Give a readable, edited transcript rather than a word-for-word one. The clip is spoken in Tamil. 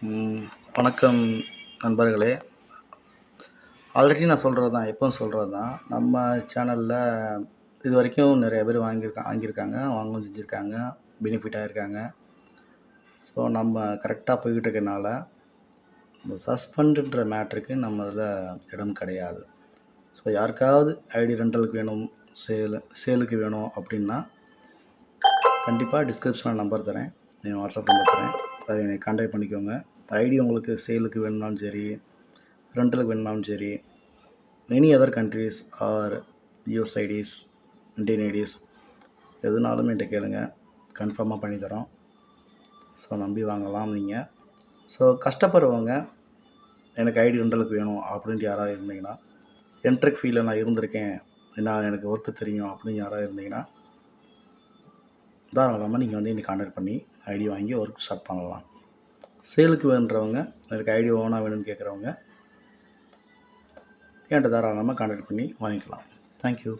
ம், வணக்கம் நண்பர்களே. ஆல்ரெடி நான் சொல்கிறது தான், எப்பவும் சொல்கிறது தான். நம்ம சேனலில் இது வரைக்கும் நிறைய பேர் வாங்கியிருக்காங்க, வாங்கவும் செஞ்சுருக்காங்க, பெனிஃபிட் ஆகியிருக்காங்க. ஸோ நம்ம கரெக்டாக போய்கிட்டு இருக்கனால இந்த சஸ்பெண்டுன்ற மேட்ருக்கு நம்ம இதில் இடம் கிடையாது. ஸோ யாருக்காவது ஐடி ரெண்டலுக்கு வேணும், சேலுக்கு வேணும் அப்படின்னா கண்டிப்பாக டிஸ்கிரிப்ஷனில் நம்பர் தரேன், என் வாட்ஸ்அப் நம்பர் தரேன், அதை என்னை கான்டாக்ட் பண்ணிக்கோங்க. ஐடி உங்களுக்கு சேலுக்கு வேணும்னாலும் சரி, ரெண்டலுக்கு வேணும்னாலும் சரி, any other countries R US IDs, Indian IDs எதுனாலும் என்கிட்ட கேளுங்க, கன்ஃபார்மாக பண்ணித்தரோம். ஸோ நம்பி வாங்கலாம் நீங்கள். ஸோ கஷ்டப்படுறவங்க எனக்கு ஐடி ரெண்டலுக்கு வேணும் அப்படின்ட்டு யாராவது இருந்தீங்கன்னா, என்ட்ரிக் ஃபீல்டில் நான் இருந்திருக்கேன், எனக்கு ஒர்க்கு தெரியும் அப்படின்னு யாராவது இருந்தீங்கன்னா தாராளமாக நீங்கள் வந்து என்னை கான்டாக்ட் பண்ணி ஐடி வாங்கி ஒர்க் ஸ்டார்ட் பண்ணலாம். சேலுக்கு வேணுன்றவங்க, எனக்கு ஐடி ஓனாக வேணும்னு கேட்குறவங்க என்கிட்ட தாராளமாக கான்டாக்ட் பண்ணி வாங்கிக்கலாம். தேங்க்யூ.